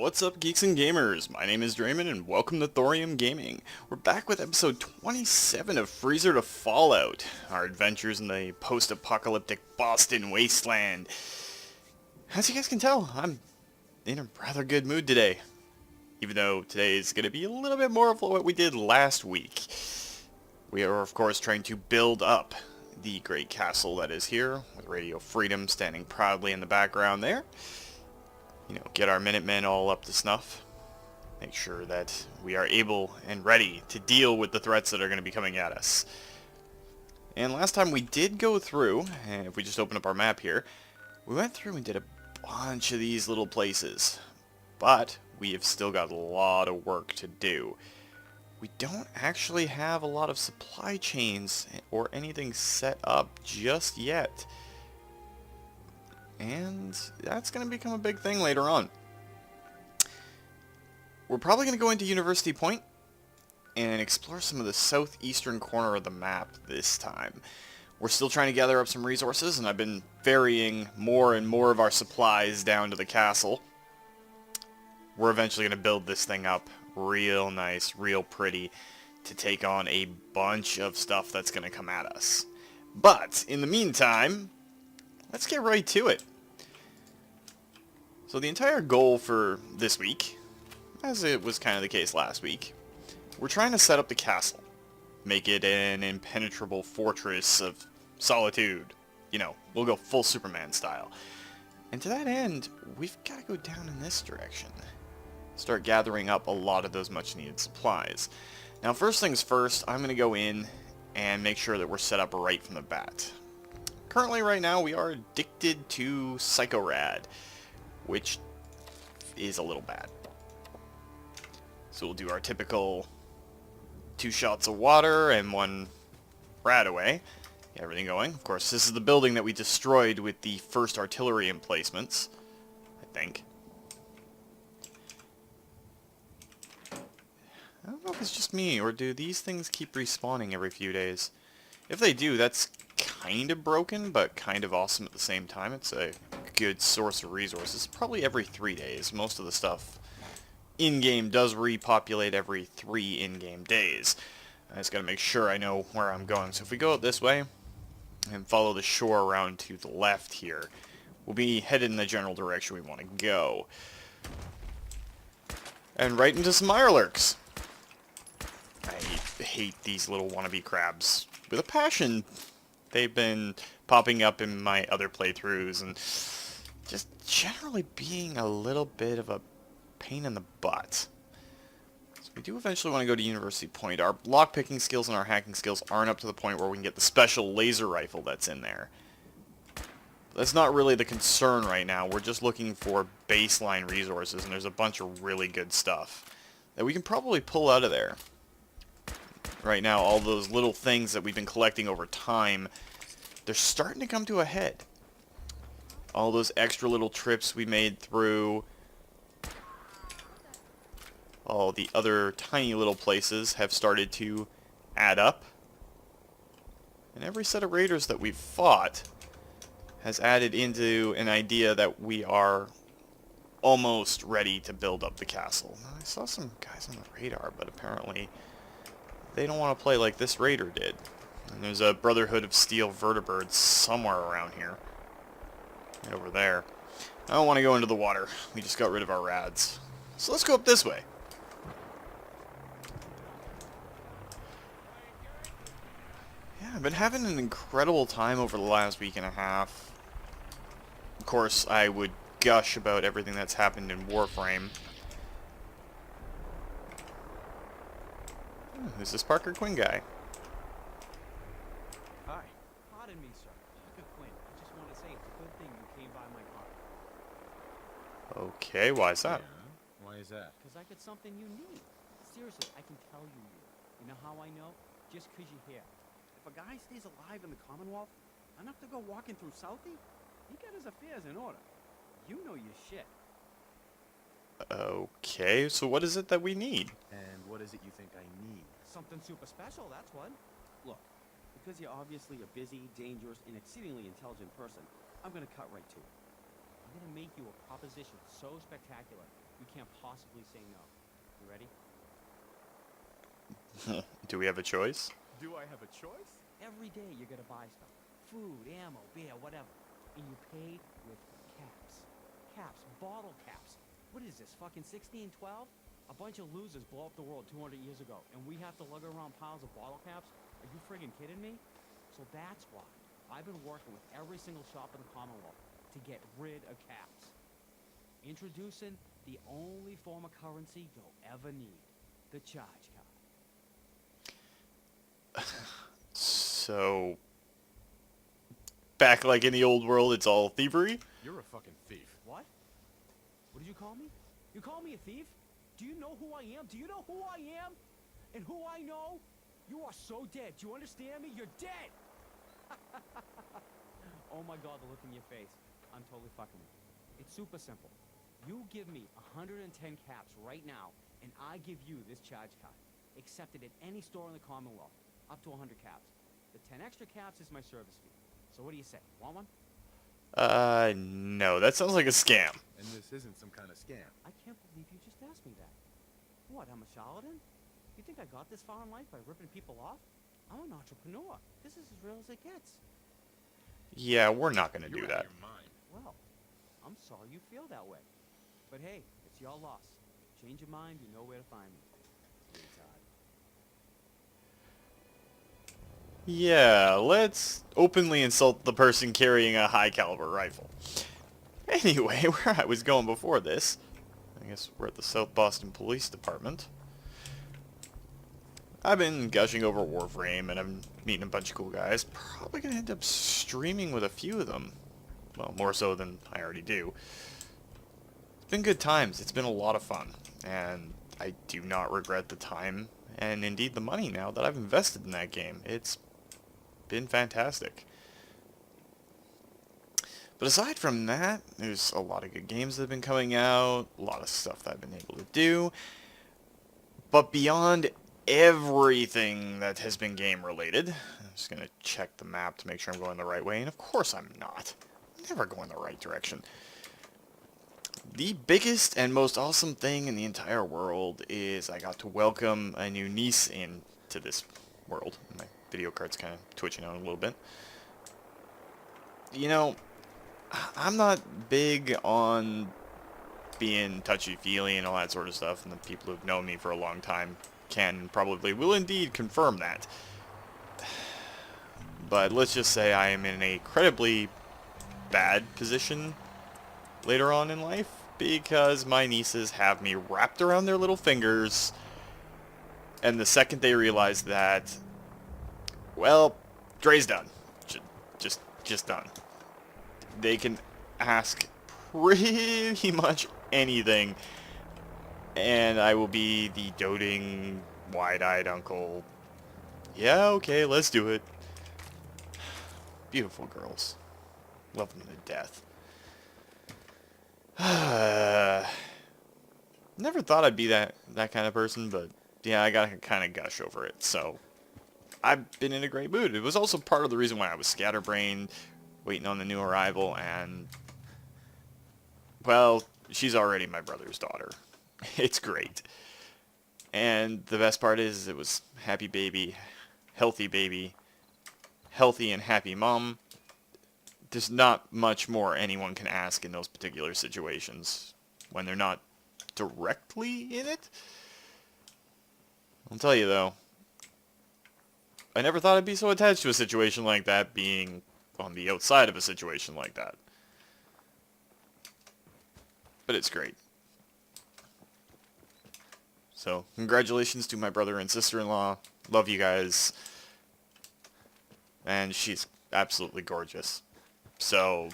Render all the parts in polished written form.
What's up, geeks and gamers? My name is Draymond and welcome to Thorium Gaming. We're back with episode 27 of Freezer to Fallout, our adventures in the post-apocalyptic Boston wasteland. As you guys can tell, I'm in a rather good mood today, even though today is going to be a little bit more of what we did last week. We are, of course, trying to build up the great castle that is here, with Radio Freedom standing proudly in the background there. You know, get our Minutemen all up to snuff. Make sure that we are able and ready to deal with the threats that are going to be coming at us. And last time we did go through, and if we just open up our map here, we went through and did a bunch of these little places. But we have still got a lot of work to do. We don't actually have a lot of supply chains or anything set up just yet. And that's going to become a big thing later on. We're probably going to go into University Point and explore some of the southeastern corner of the map this time. We're still trying to gather up some resources, and I've been ferrying more and more of our supplies down to the castle. We're eventually going to build this thing up real nice, real pretty, to take on a bunch of stuff that's going to come at us. But, in the meantime, let's get right to it. So the entire goal for this week, as it was kind of the case last week, we're trying to set up the castle. Make it an impenetrable fortress of solitude. You know, we'll go full Superman style. And to that end, we've got to go down in this direction. Start gathering up a lot of those much needed supplies. Now first things first, I'm going to go in and make sure that we're set up right from the bat. Currently right now we are addicted to Psychorad, which is a little bad. So we'll do our typical 2 shots of water and 1 rad away. Get everything going. Of course, this is the building that we destroyed with the first artillery emplacements, I think. I don't know if it's just me, or do these things keep respawning every few days? If they do, that's kind of broken, but kind of awesome at the same time. It's a good source of resources. Probably every 3 days. Most of the stuff in-game does repopulate every 3 in-game days. I just gotta make sure I know where I'm going. So if we go out this way and follow the shore around to the left here, we'll be headed in the general direction we want to go. And right into some Mirelurks. I hate these little wannabe crabs with a passion. They've been popping up in my other playthroughs and just generally being a little bit of a pain in the butt. So we do eventually want to go to University Point. Our lockpicking skills and our hacking skills aren't up to the point where we can get the special laser rifle that's in there. That's not really the concern right now. We're just looking for baseline resources, and there's a bunch of really good stuff that we can probably pull out of there. Right now, all those little things that we've been collecting over time, they're starting to come to a head. All those extra little trips we made through all the other tiny little places have started to add up. And every set of raiders that we've fought has added into an idea that we are almost ready to build up the castle. Now, I saw some guys on the radar, but apparently they don't want to play like this raider did. And there's a Brotherhood of Steel vertebrates somewhere around here. Right over there. I don't want to go into the water. We just got rid of our rads. So let's go up this way. Yeah, I've been having an incredible time over the last week and a half. Of course, I would gush about everything that's happened in Warframe. Who's this Parker Quinn guy? Hi. Pardon me, sir. Parker Quinn. I just want to say it's a good thing you came by my car. Okay, why is that? Yeah? Why is that? Because I got something you need. Seriously, I can tell you. You know how I know? Just because you're here. If a guy stays alive in the Commonwealth, enough to go walking through Southie, he got his affairs in order. You know your shit. Okay, so what is it that we need? And what is it you think I need? Something super special, that's what. Look, because you're obviously a busy, dangerous, and exceedingly intelligent person, I'm going to cut right to it. I'm going to make you a proposition so spectacular, you can't possibly say no. You ready? Do we have a choice? Do I have a choice? Every day you're gonna buy stuff. Food, ammo, beer, whatever. And you pay with caps. Caps, bottle caps. What is this, fucking 1612? A bunch of losers blow up the world 200 years ago, and we have to lug around piles of bottle caps? Are you friggin' kidding me? So that's why I've been working with every single shop in the Commonwealth to get rid of caps. Introducing the only form of currency you'll ever need, the charge card. So, back like in the old world, it's all thievery? You're a fucking thief. What? What did you call me? You call me a thief? Do you know who I am? Do you know who I am? And who I know? You are so dead. Do you understand me? You're dead! Oh my god, the look in your face. I'm totally fucking with you. It's super simple. You give me 110 caps right now, and I give you this charge card. Accepted at any store in the Commonwealth. Up to 100 caps. The 10 extra caps is my service fee. So what do you say? Want one? No, that sounds like a scam. And this isn't some kind of scam. I can't believe you just asked me that. What, I'm a charlatan? You think I got this far in life by ripping people off? I'm an entrepreneur. This is as real as it gets. Yeah, we're not gonna You're do out that. of your mind. Well, I'm sorry you feel that way. But hey, it's your loss. Change your mind, you know where to find me. Retard. Yeah, let's openly insult the person carrying a high caliber rifle. Anyway, where I was going before this, I guess we're at the South Boston Police Department. I've been gushing over Warframe, and I'm meeting a bunch of cool guys. Probably going to end up streaming with a few of them. Well, more so than I already do. It's been good times. It's been a lot of fun. And I do not regret the time, and indeed the money now that I've invested in that game. It's been fantastic. But aside from that, there's a lot of good games that have been coming out. A lot of stuff that I've been able to do. But beyond everything that has been game related, I'm just going to check the map to make sure I'm going the right way, and of course I'm not. I'm never going the right direction. The biggest and most awesome thing in the entire world is I got to welcome a new niece into this world. My video card's kind of twitching out a little bit. You know, I'm not big on being touchy-feely and all that sort of stuff, and the people who've known me for a long time probably will indeed confirm that. But let's just say I am in an incredibly bad position later on in life, because my nieces have me wrapped around their little fingers, and the second they realize that, well, Dre's done. Just done. They can ask pretty much anything, and I will be the doting, wide-eyed uncle. Yeah, okay, let's do it. Beautiful girls. Love them to death. Never thought I'd be that kind of person, but yeah, I gotta kind of gush over it, so I've been in a great mood. It was also part of the reason why I was scatterbrained, waiting on the new arrival, and, well, she's already my brother's daughter. It's great. And the best part is it was happy baby, healthy and happy mom. There's not much more anyone can ask in those particular situations when they're not directly in it. I'll tell you though, I never thought I'd be so attached to a situation like that, being on the outside of a situation like that. But it's great. So, congratulations to my brother and sister-in-law. Love you guys. And she's absolutely gorgeous. So,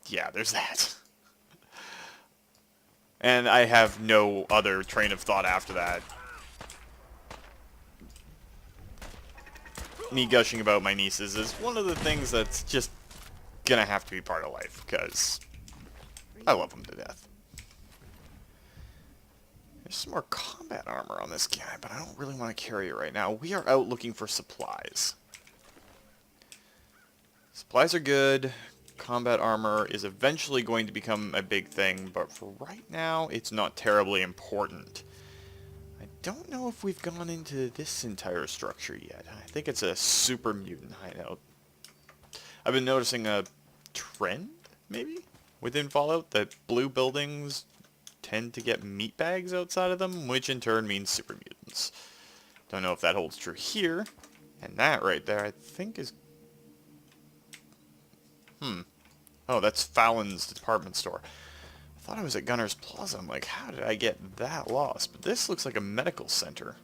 yeah, there's that. And I have no other train of thought after that. Me gushing about my nieces is one of the things that's just gonna have to be part of life, because I love them to death. There's some more combat armor on this guy, but I don't really want to carry it right now. We are out looking for supplies. Supplies are good. combat armor is eventually going to become a big thing, but for right now, it's not terribly important. I don't know if we've gone into this entire structure yet. I think it's a super mutant hideout. I've been noticing a trend, maybe, within Fallout, that blue buildings tend to get meat bags outside of them, which in turn means super mutants. Don't know if that holds true here, and that right there I think is... Oh, that's Fallon's department store. I thought I was at Gunner's Plaza. I'm like, how did I get that lost? But this looks like a medical center.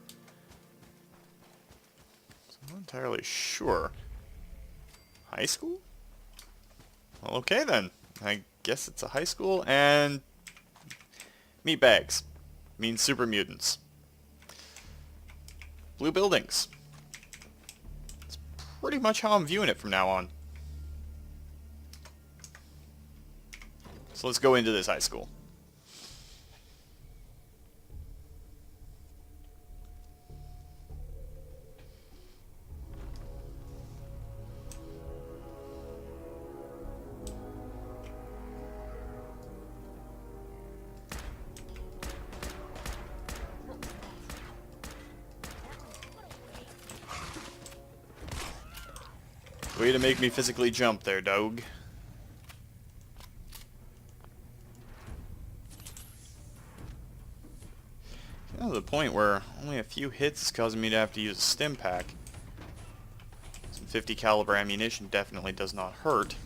So I'm not entirely sure. High school? Well, okay then. I guess it's a high school, and meat bags means super mutants. Blue buildings. That's pretty much how I'm viewing it from now on. So let's go into this high school. Way to make me physically jump there, dog. Now to the point where only a few hits is causing me to have to use a stim pack. Some 50 caliber ammunition definitely does not hurt.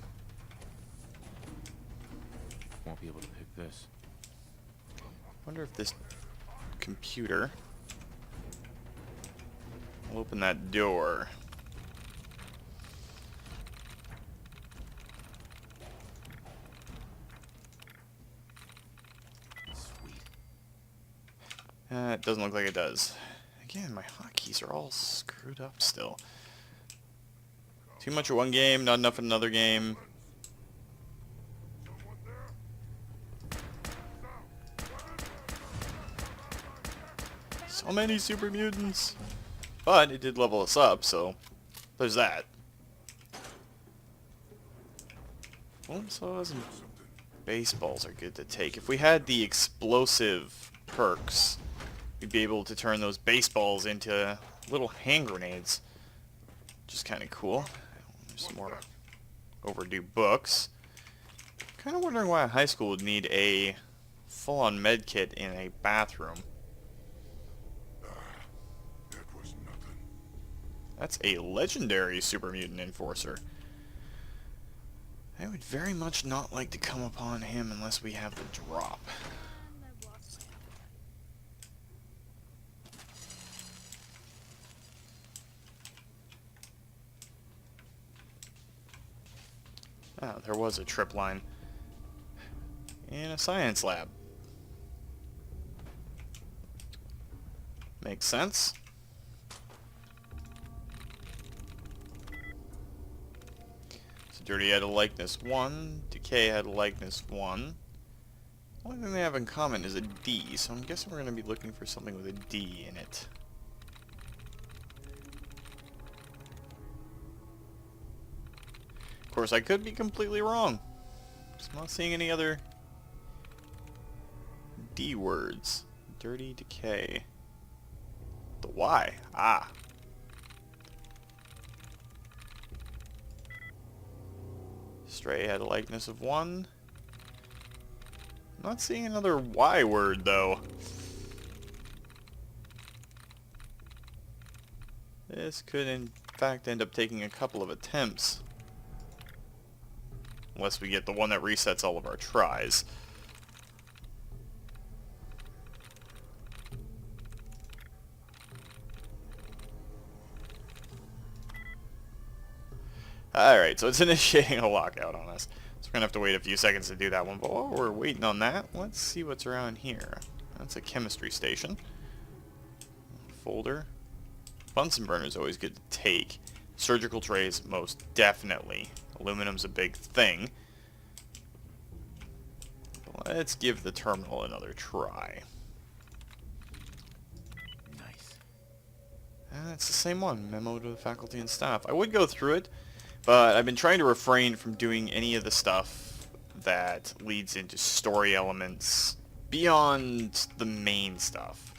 Won't be able to pick this. Wonder if this computer will open that door. It doesn't look like it does. Again, my hotkeys are all screwed up still. Too much of one game, not enough in another game. So many super mutants. But it did level us up, so there's that. Well, so baseballs are good to take. If we had the explosive perks, we'd be able to turn those baseballs into little hand grenades, which is kind of cool. There's some more overdue books. Kind of wondering why a high school would need a full-on med kit in a bathroom. That was nothing. That's a legendary super mutant enforcer. I would very much not like to come upon him unless we have the drop. Ah, there was a trip line in a science lab. Makes sense. So Dirty had a likeness 1, Decay had a likeness 1. The only thing they have in common is a D, so I'm guessing we're going to be looking for something with a D in it. Of course, I could be completely wrong. Just not seeing any other D words. Dirty Decay. The Y. Ah. Stray had a likeness of 1. Not seeing another Y word, though. This could, in fact, end up taking a couple of attempts. Unless we get the one that resets all of our tries. Alright, so it's initiating a lockout on us. So we're going to have to wait a few seconds to do that one. But while we're waiting on that, let's see what's around here. That's a chemistry station. Folder. Bunsen burner is always good to take. Surgical trays, most definitely. Aluminum's a big thing. Let's give the terminal another try. Nice. It's the same one. Memo to the faculty and staff. I would go through it, But I've been trying to refrain from doing any of the stuff that leads into story elements beyond the main stuff.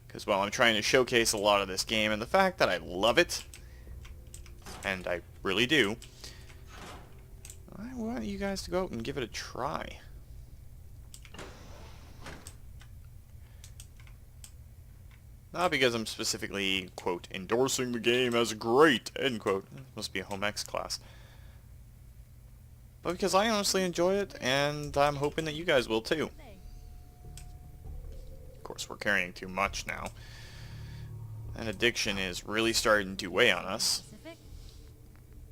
Because, well, I'm trying to showcase a lot of this game, and the fact that I love it, and I really do, I want you guys to go out and give it a try. Not because I'm specifically, quote, endorsing the game as great, end quote. Must be a home ec class. But because I honestly enjoy it, and I'm hoping that you guys will too. Of course, we're carrying too much now. That addiction is really starting to weigh on us.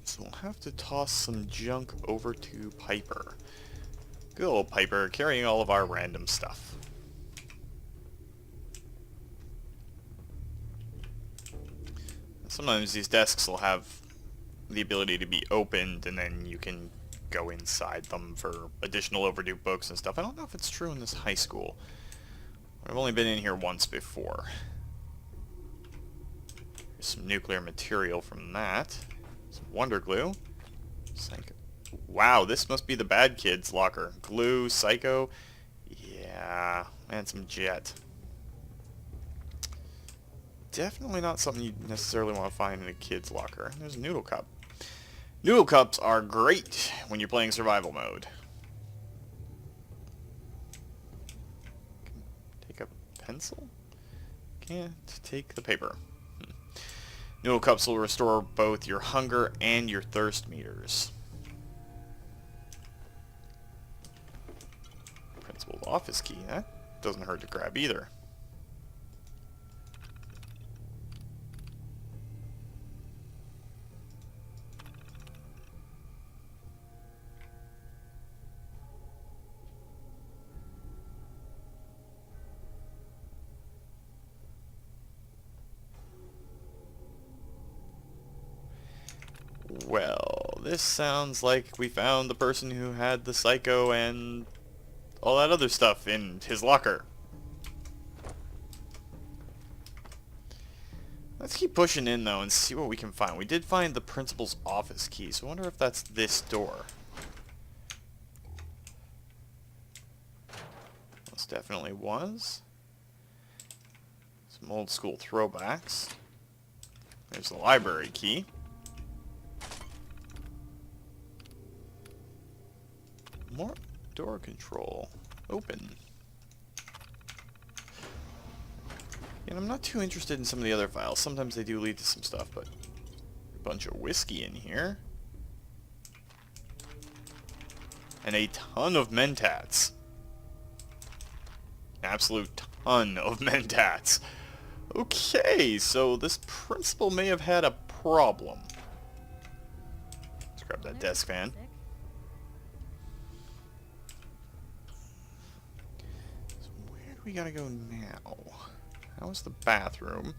So we'll have to toss some junk over to Piper. Good old Piper, carrying all of our random stuff. Sometimes these desks will have the ability to be opened, and then you can go inside them for additional overdue books and stuff. I don't know if it's true in this high school. I've only been in here once before. There's some nuclear material from that. Some wonder glue. Psycho. Wow, this must be the bad kid's locker. Glue, psycho. Yeah, and some jet. Definitely not something you necessarily want to find in a kid's locker. There's a noodle cup. Noodle cups are great when you're playing survival mode. Take a pencil? Can't take the paper. Noodle cups will restore both your hunger and your thirst meters. Principal's office key. That doesn't hurt to grab either. Well, this sounds like we found the person who had the psycho and all that other stuff in his locker. Let's keep pushing in, though, and see what we can find. We did find the principal's office key, so I wonder if that's this door. This definitely was. Some old school throwbacks. There's the library key. More door control. Open. And I'm not too interested in some of the other files. Sometimes they do lead to some stuff, but a bunch of whiskey in here. And a ton of mentats. An absolute ton of mentats. Okay, so this principal may have had a problem. Let's grab that desk fan. So where do we gotta go now? That was the bathroom.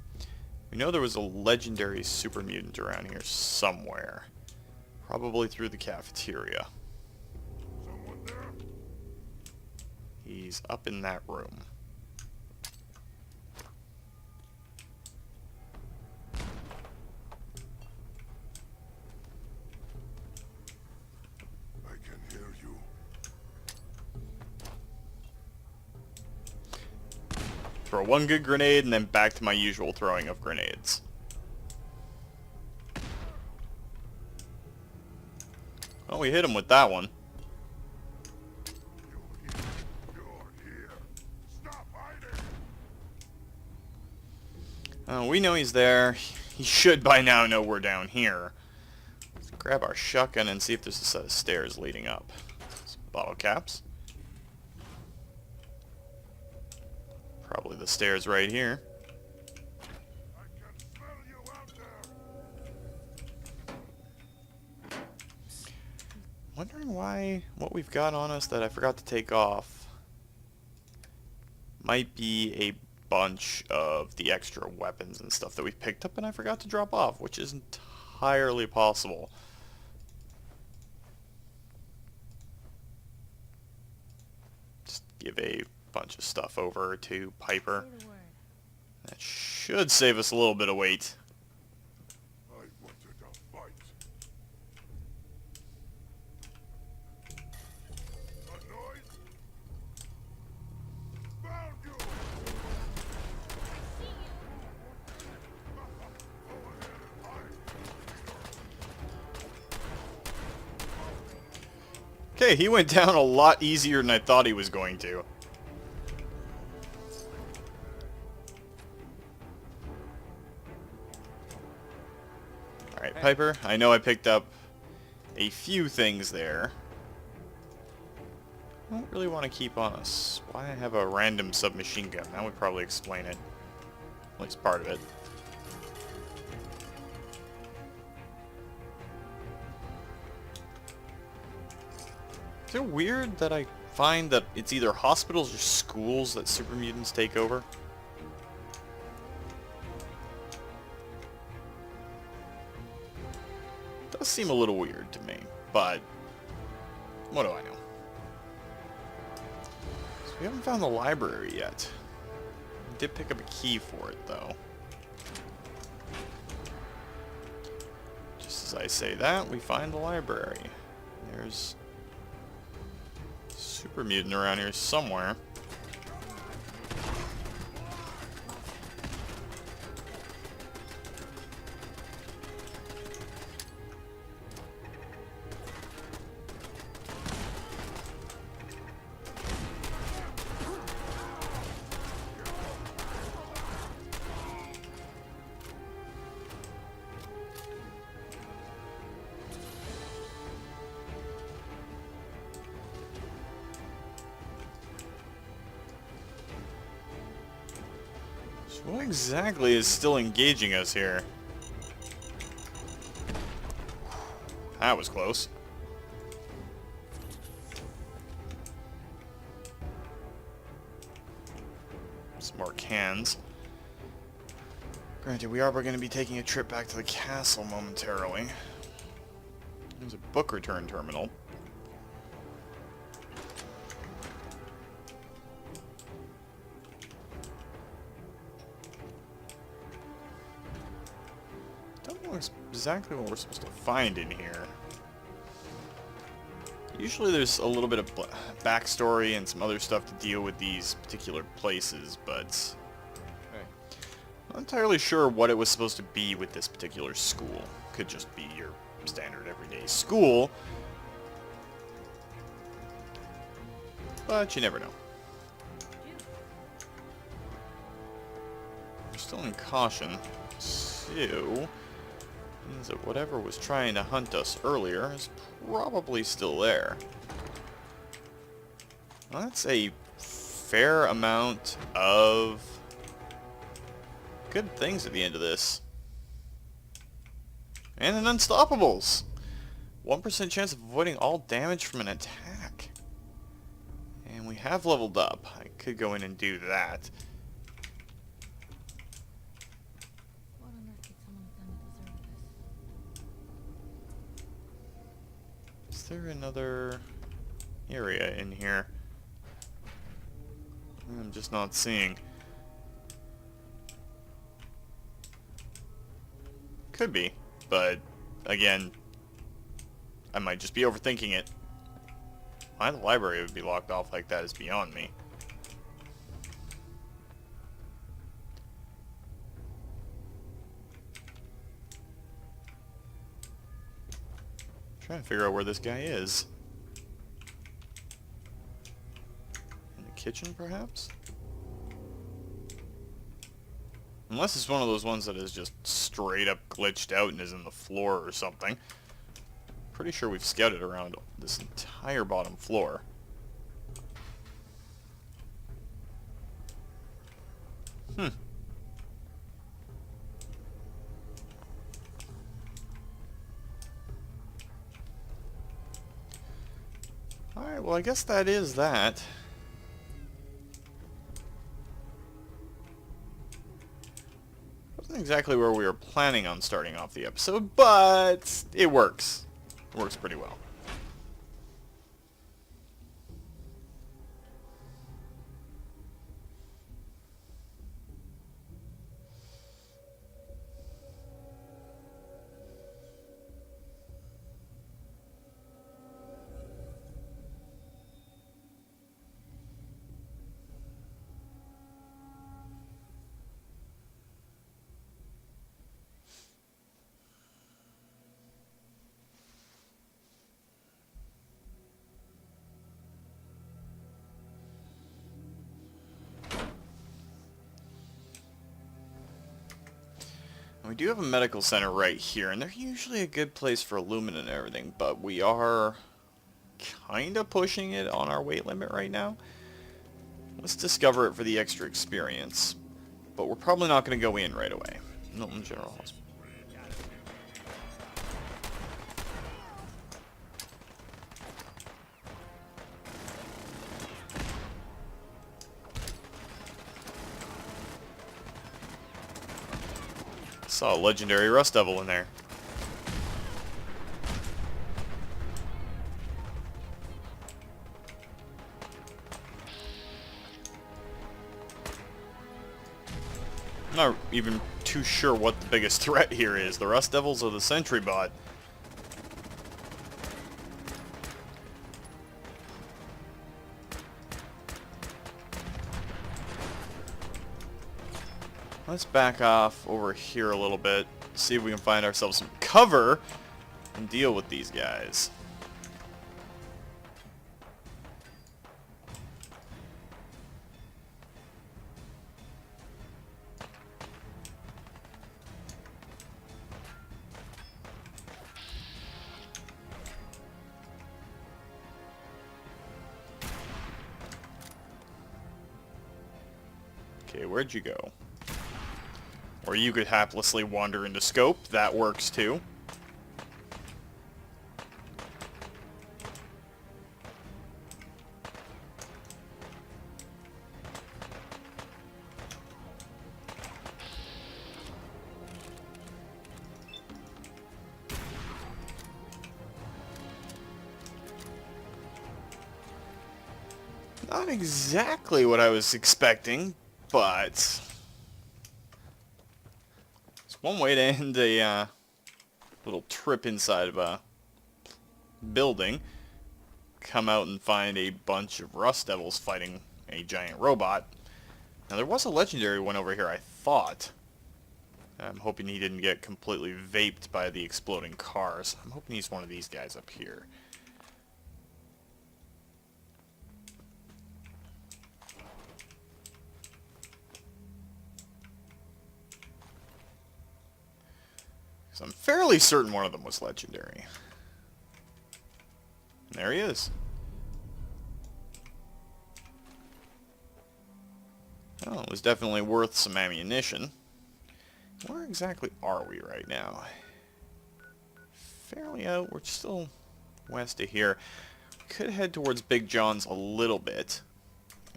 We know there was a legendary super mutant around here somewhere. Probably through the cafeteria. Someone there? He's up in that room. I can hear you. Throw one good grenade and then back to my usual throwing of grenades. Oh, we hit him with that one. You're here. Stop hiding. We know he's there. He should by now know we're down here. Let's grab our shotgun and see if there's a set of stairs leading up. Some bottle caps. Probably the stairs right here. I can smell you out there. Wondering why what we've got on us that I forgot to take off might be a bunch of the extra weapons and stuff that we picked up and I forgot to drop off, which is entirely possible. Just give a bunch of stuff over to Piper. That should save us a little bit of weight. I wanted a fight. Okay, he went down a lot easier than I thought he was going to. Alright, Piper, I know I picked up a few things there. I don't really want to keep on us. Why I have a random submachine gun? That would probably explain it. At least part of it. Is it weird that I find that it's either hospitals or schools that super mutants take over? Does seem a little weird to me, but what do I know? So we haven't found the library yet. We did pick up a key for it, though. Just as I say that, we find the library. There's super mutant around here somewhere. So what exactly is still engaging us here? That was close. Some more cans. Granted, we are going to be taking a trip back to the castle momentarily. There's a book return terminal. Don't know exactly what we're supposed to find in here. Usually there's a little bit of backstory and some other stuff to deal with these particular places, but I'm not entirely sure what it was supposed to be with this particular school. Could just be your standard everyday school, but you never know. We're still in caution, so means that whatever was trying to hunt us earlier is probably still there. Well, that's a fair amount of good things at the end of this. And an Unstoppables! 1% chance of avoiding all damage from an attack. And we have leveled up. I could go in and do that. What on earth could someone have done to deserve this? Is there another area in here? I'm just not seeing. Could be, but again, I might just be overthinking it. Why the library would be locked off like that is beyond me. Trying to figure out where this guy is. In the kitchen, perhaps? Unless it's one of those ones that is just straight up glitched out and is in the floor or something. Pretty sure we've scouted around this entire bottom floor. Alright, well I guess that is that. Wasn't exactly where we were planning on starting off the episode, but it works. It works pretty well. We do have a medical center right here, and they're usually a good place for aluminum and everything, but we are kind of pushing it on our weight limit right now. Let's discover it for the extra experience, but we're probably not going to go in right away. Milton General Hospital. Saw a legendary Rust Devil in there. I'm not even too sure what the biggest threat here is, the Rust Devils or the Sentry Bot. Let's back off over here a little bit, see if we can find ourselves some cover and deal with these guys. Okay, where'd you go? Or you could haplessly wander into scope. That works too. Not exactly what I was expecting, but it's one way to end a little trip inside of a building. Come out and find a bunch of Rust Devils fighting a giant robot. Now there was a legendary one over here, I thought. I'm hoping he didn't get completely vaped by the exploding cars. I'm hoping he's one of these guys up here. So I'm fairly certain one of them was legendary. And there he is. Well, it was definitely worth some ammunition. Where exactly are we right now? Fairly out. We're still west of here. Could head towards Big John's a little bit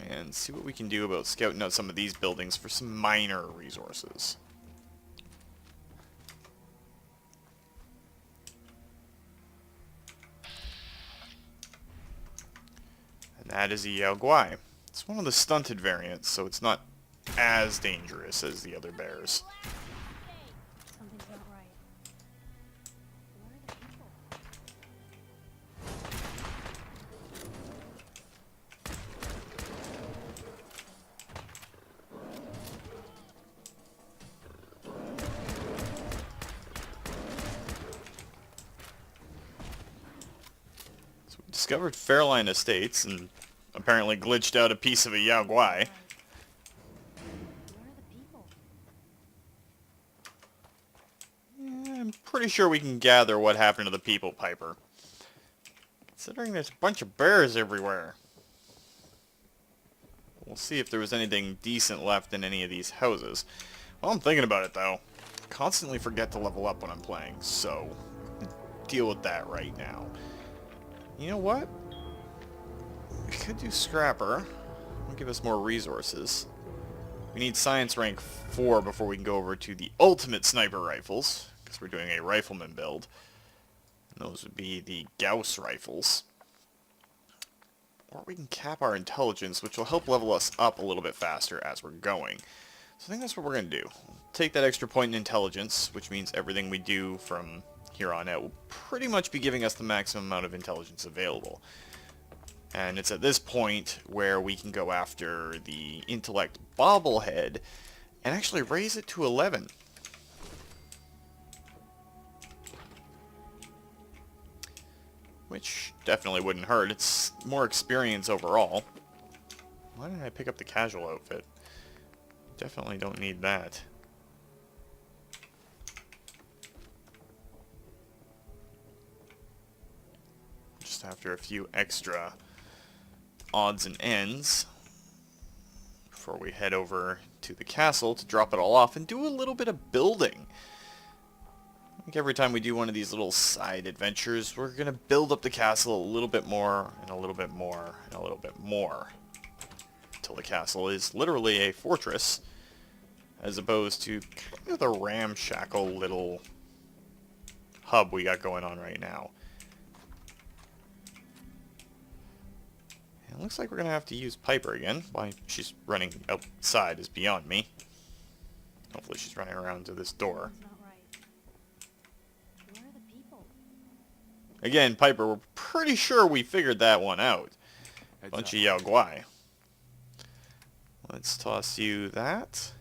and see what we can do about scouting out some of these buildings for some minor resources. And that is a Yao Guai. It's one of the stunted variants, so it's not as dangerous as the other bears. Something's not right. Where are the people? So we discovered Fairline Estates and apparently glitched out a piece of a Yao Guai. Where are the people? Yeah, I'm pretty sure we can gather what happened to the people, Piper. Considering there's a bunch of bears everywhere. We'll see if there was anything decent left in any of these houses. While I'm thinking about it, though, I constantly forget to level up when I'm playing, so deal with that right now. You know what? We could do Scrapper. It'll give us more resources. We need Science rank 4 before we can go over to the Ultimate Sniper Rifles, because we're doing a Rifleman build. And those would be the Gauss Rifles. Or we can cap our intelligence, which will help level us up a little bit faster as we're going. So I think that's what we're going to do. Take that extra point in intelligence, which means everything we do from here on out will pretty much be giving us the maximum amount of intelligence available. And it's at this point where we can go after the Intellect Bobblehead and actually raise it to 11. Which definitely wouldn't hurt. It's more experience overall. Why didn't I pick up the casual outfit? Definitely don't need that. Just after a few extra odds and ends before we head over to the castle to drop it all off and do a little bit of building. I think every time we do one of these little side adventures, we're going to build up the castle a little bit more, and a little bit more, and a little bit more, until the castle is literally a fortress, as opposed to kind of the ramshackle little hub we got going on right now. And it looks like we're going to have to use Piper again. Why she's running outside is beyond me. Hopefully she's running around to this door. Something's not right. Where are the people? Again, Piper, we're pretty sure we figured that one out. Heads Bunch up. of Yao Guai. Let's toss you that.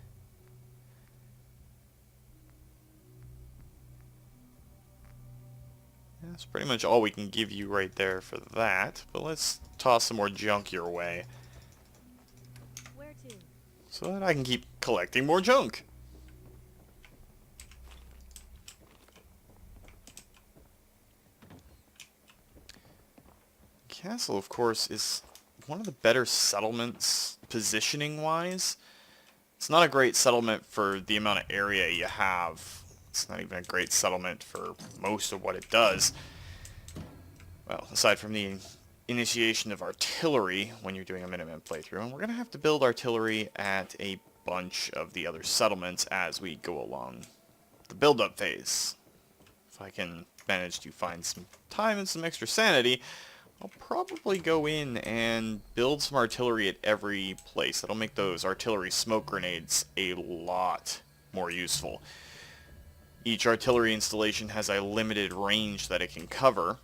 That's pretty much all we can give you right there for that. But let's toss some more junk your way, Where to? so that I can keep collecting more junk. Castle, of course, is one of the better settlements positioning-wise. It's not a great settlement for the amount of area you have. It's not even a great settlement for most of what it does. Well, aside from the initiation of artillery when you're doing a Minuteman playthrough, and we're going to have to build artillery at a bunch of the other settlements as we go along the build-up phase. If I can manage to find some time and some extra sanity, I'll probably go in and build some artillery at every place. That'll make those artillery smoke grenades a lot more useful. Each artillery installation has a limited range that it can cover,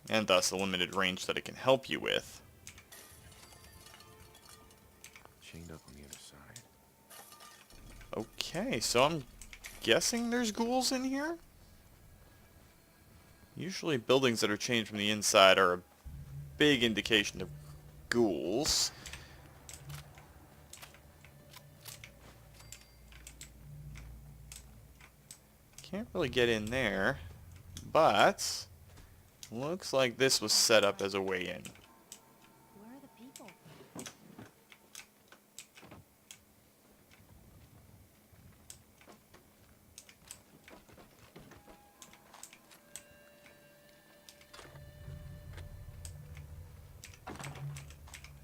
and thus a limited range that it can help you with. Chained up on the other side. Okay, so I'm guessing there's ghouls in here? Usually buildings that are changed from the inside are a big indication of ghouls. Can't really get in there, but looks like this was set up as a way in. Where are the people?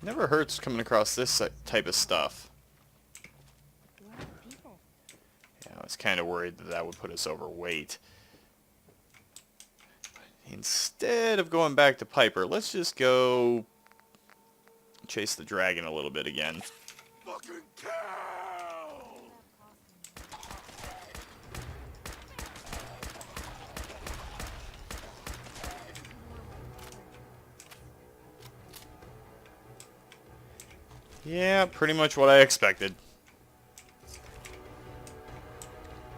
Never hurts coming across this type of stuff. Where are the people? Yeah, I was kind of worried that that would put us overweight. Instead of going back to Piper, let's just go chase the dragon a little bit again. Fucking cow! Yeah, pretty much what I expected.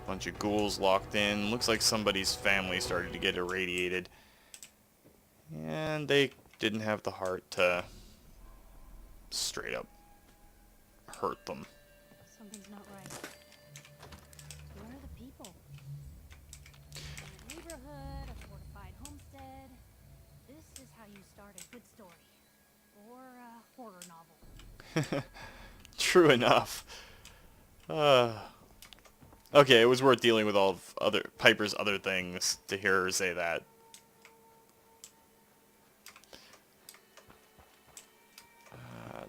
Bunch of ghouls locked in. Looks like somebody's family started to get irradiated. And they didn't have the heart to straight up hurt them. Something's not right. Where are the people? A neighborhood, a fortified homestead. This is how you start a good story. Or a horror novel. True enough. Okay, it was worth dealing with all of Piper's other things to hear her say that.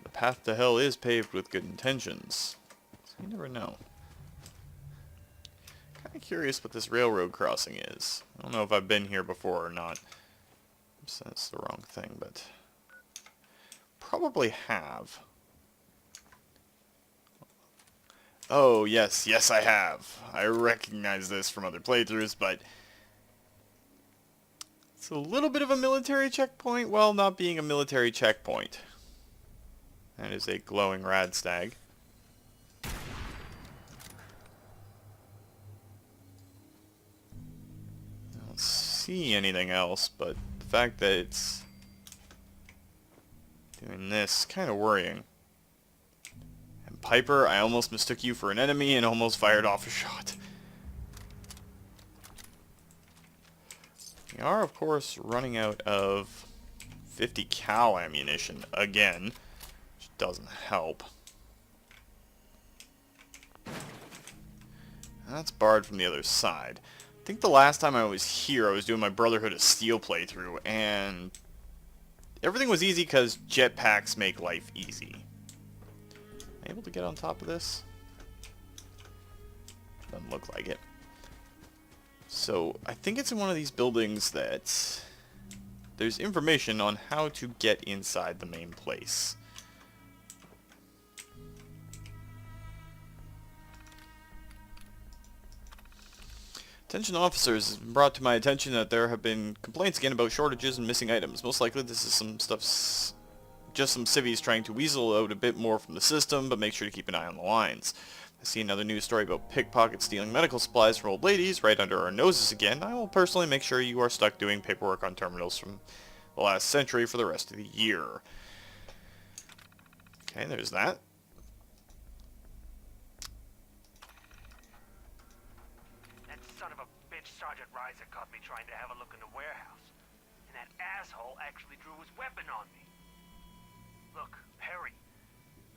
The path to hell is paved with good intentions. So you never know. Kind of curious what this railroad crossing is. I don't know if I've been here before or not. Oops, that's the wrong thing, but probably have. Oh, yes, yes I have. I recognize this from other playthroughs, but it's a little bit of a military checkpoint while not being a military checkpoint. That is a glowing radstag. I don't see anything else, but the fact that it's doing this is kind of worrying. And Piper, I almost mistook you for an enemy and almost fired off a shot. We are, of course, running out of 50 cal ammunition again, which doesn't help. That's barred from the other side. I think the last time I was here, I was doing my Brotherhood of Steel playthrough, and everything was easy because jetpacks make life easy. Am I able to get on top of this? Doesn't look like it. So, I think it's in one of these buildings that there's information on how to get inside the main place. Attention officers, it's been brought to my attention that there have been complaints again about shortages and missing items. Most likely this is some stuff, just some civvies trying to weasel out a bit more from the system, but make sure to keep an eye on the lines. I see another news story about pickpockets stealing medical supplies from old ladies right under our noses again. I will personally make sure you are stuck doing paperwork on terminals from the last century for the rest of the year. Okay, there's that. That son of a bitch, Sergeant Reiser, caught me trying to have a look in the warehouse. And that asshole actually drew his weapon on me. Look, Perry,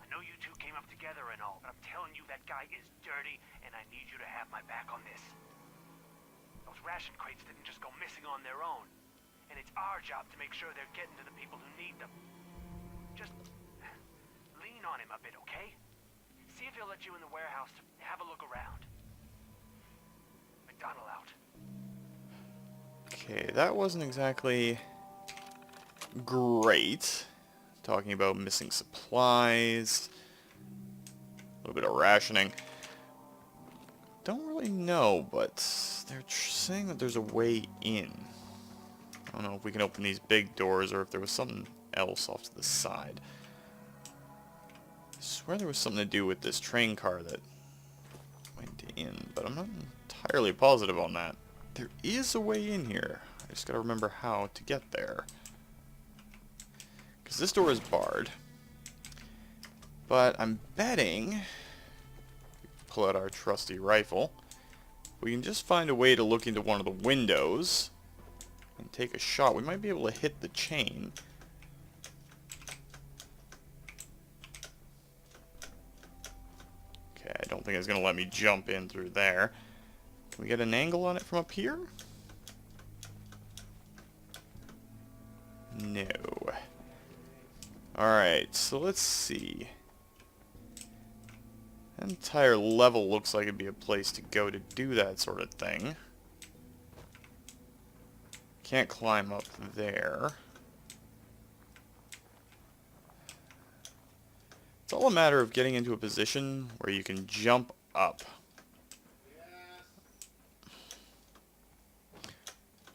I know you two came up together and all, but I'm telling you that guy is dirty, and I need you to have my back on this. Those ration crates didn't just go missing on their own, and it's our job to make sure they're getting to the people who need them. Just lean on him a bit, okay? See if he'll let you in the warehouse to have a look around. McDonald out. Okay, that wasn't exactly great. Talking about missing supplies, a little bit of rationing. Don't really know, but they're saying that there's a way in. I don't know if we can open these big doors or if there was something else off to the side. I swear there was something to do with this train car that went in, but I'm not entirely positive on that. There is a way in here. I just gotta remember how to get there. Because this door is barred. But I'm betting, pull out our trusty rifle, we can just find a way to look into one of the windows and take a shot. We might be able to hit the chain. Okay, I don't think it's going to let me jump in through there. Can we get an angle on it from up here? No. Alright, so let's see. That entire level looks like it'd be a place to go to do that sort of thing. Can't climb up there. It's all a matter of getting into a position where you can jump up.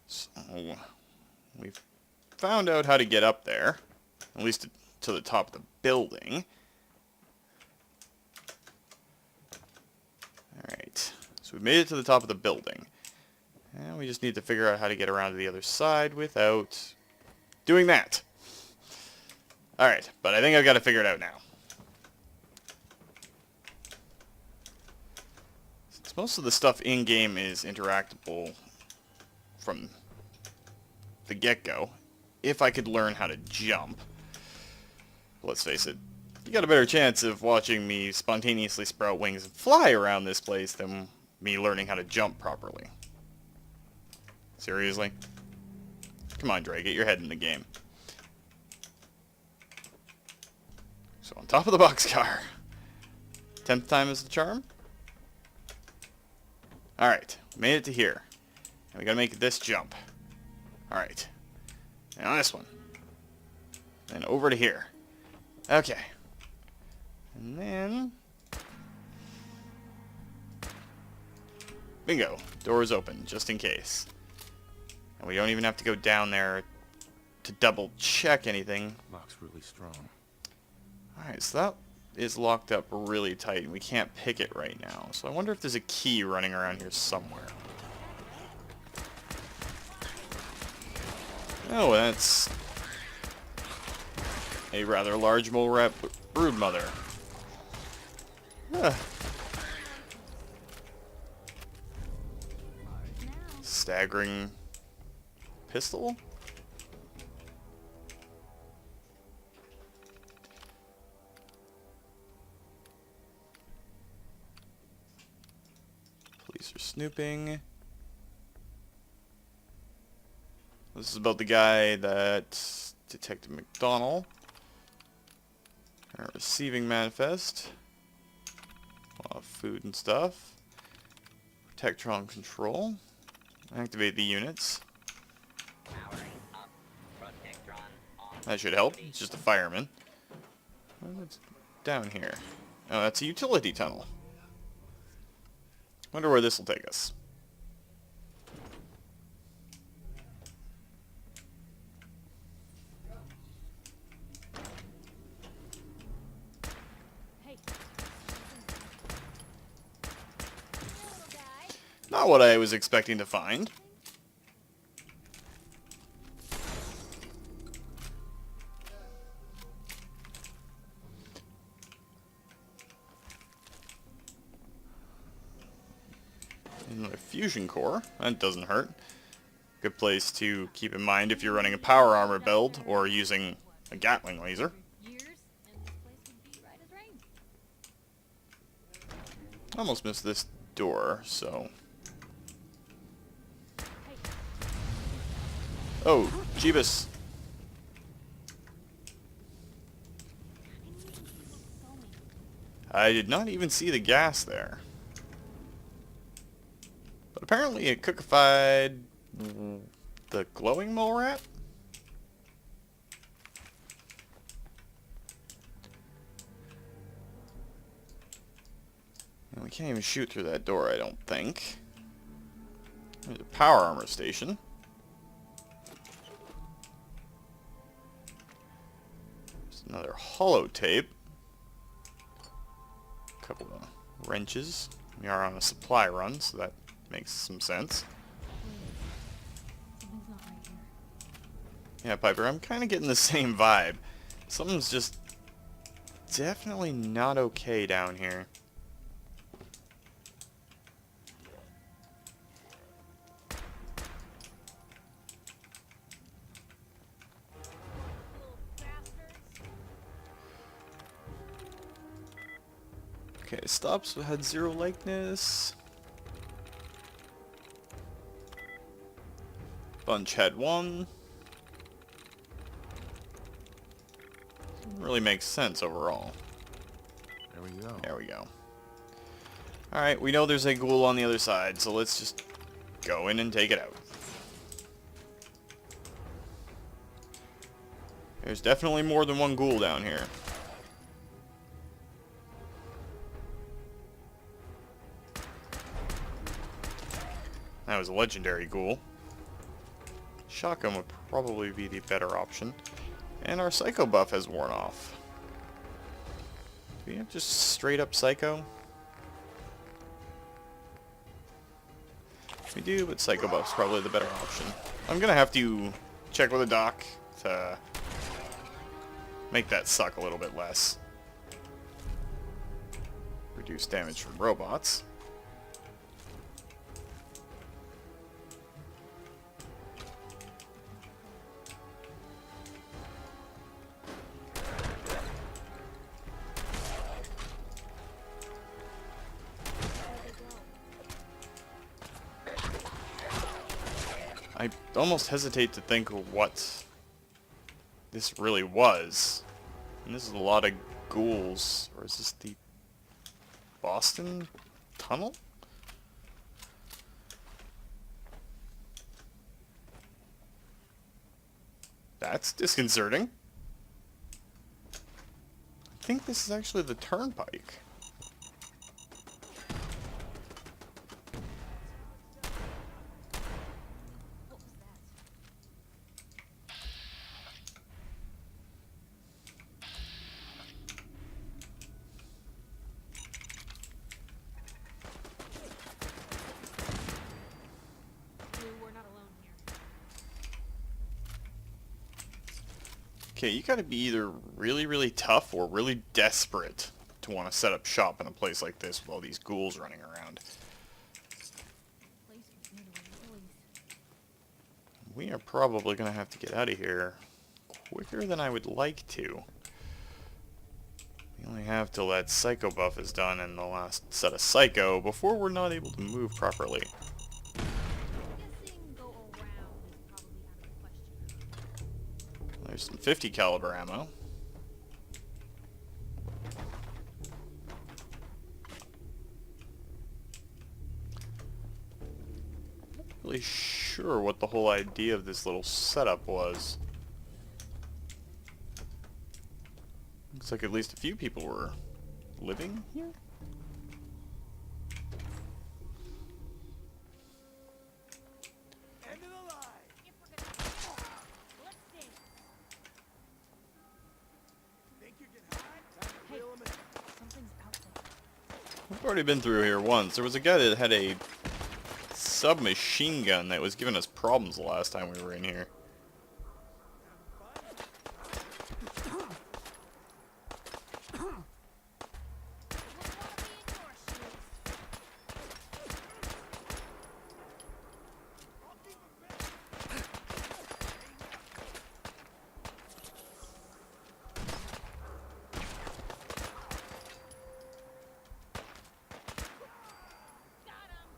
So, we've found out how to get up there. At least to the top of the building. Alright, so we've made it to the top of the building. And we just need to figure out how to get around to the other side without doing that. Alright, but I think I've got to figure it out now. Since most of the stuff in-game is interactable from the get-go, if I could learn how to jump. Let's face it, you got a better chance of watching me spontaneously sprout wings and fly around this place than me learning how to jump properly. Seriously? Come on, Dre, get your head in the game. So on top of the boxcar. 10th time is the charm? Alright, made it to here. And we gotta make this jump. Alright. Now this one. Then over to here. Okay. And then... bingo. Door is open, just in case. And we don't even have to go down there to double check anything. Lock's really strong. Alright, so that is locked up really tight, and we can't pick it right now. So I wonder if there's a key running around here somewhere. Oh, that's a rather large mole rat broodmother. Staggering pistol? Police are snooping. This is about the guy that Detective McDonald. Receiving manifest. A lot of food and stuff. Protectron control. Activate the units. That should help. It's just a fireman. What's down here? Oh, that's a utility tunnel. Wonder where this will take us. Hey. Little guy. Not what I was expecting to find. Another fusion core. That doesn't hurt. Good place to keep in mind if you're running a power armor build or using a Gatling laser. Years, and this place would be right as rain. Almost missed this door, so... Hey. Oh, Jeebus. Going. I did not even see the gas there. But apparently it cookified the glowing mole rat? And we can't even shoot through that door, I don't think. There's a power armor station. There's another holotape. A couple of wrenches. We are on a supply run, so that makes some sense. Something's not right here. Yeah, Piper, I'm kind of getting the same vibe. Something's just definitely not okay down here. Little bastards. Okay, stops had 0 likeness. Bunch had 1. Really makes sense overall. There we go. There we go. Alright, we know there's a ghoul on the other side, so let's just go in and take it out. There's definitely more than one ghoul down here. That was a legendary ghoul. Shotgun would probably be the better option. And our psycho buff has worn off. Do we have just straight up psycho? We do, but psycho buff's probably the better option. I'm gonna have to check with a doc to make that suck a little bit less. Reduce damage from robots. I almost hesitate to think what this really was. And this is a lot of ghouls. Or is this the Boston Tunnel? That's disconcerting. I think this is actually the turnpike. What was that? Blue, we're not alone here. Okay, you gotta be either really, really tough or really desperate to want to set up shop in a place like this with all these ghouls running around. Place was near the release. we are probably going to have to get out of here quicker than I would like to. We only have till that Psycho buff is done and the last set of Psycho before we're not able to move properly. Guessing go around is probably out of the question. There's some 50 caliber ammo. Not really sure what the whole idea of this little setup was. Looks like at least a few people were living here. End of the line. If we're gonna let's see. Think you can hide? Time to reel 'em in. Something's out there. We've already been through here once. There was a guy that had a submachine gun that was giving us problems the last time we were in here. Wouldn't wanna be in your shoes. Got him.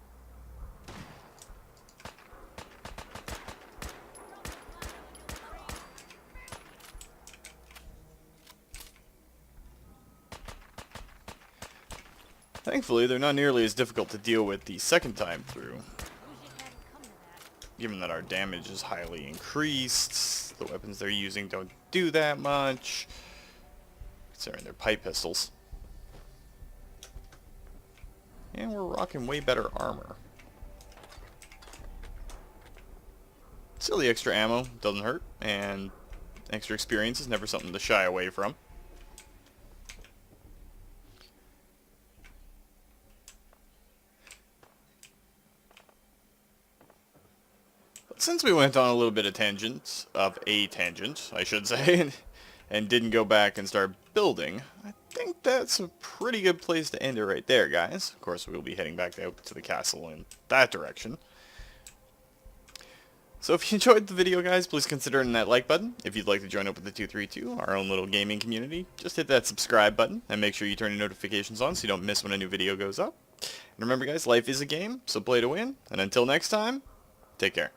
Thankfully, they're not nearly as difficult to deal with the second time through, Wish it hadn't come to that. given that our damage is highly increased. The weapons they're using don't do that much, considering they're pipe pistols. And we're rocking way better armor. Still, the extra ammo doesn't hurt, and extra experience is never something to shy away from. But since we went on a little bit of a tangent, I should say, and didn't go back and start building, I think that's a pretty good place to end it right there, guys. Of course, we'll be heading back out to the castle in that direction. So if you enjoyed the video, guys, please consider hitting that like button. If you'd like to join up with the 232, our own little gaming community, just hit that subscribe button and make sure you turn your notifications on so you don't miss when a new video goes up. And remember, guys, life is a game, so play to win. And until next time, take care.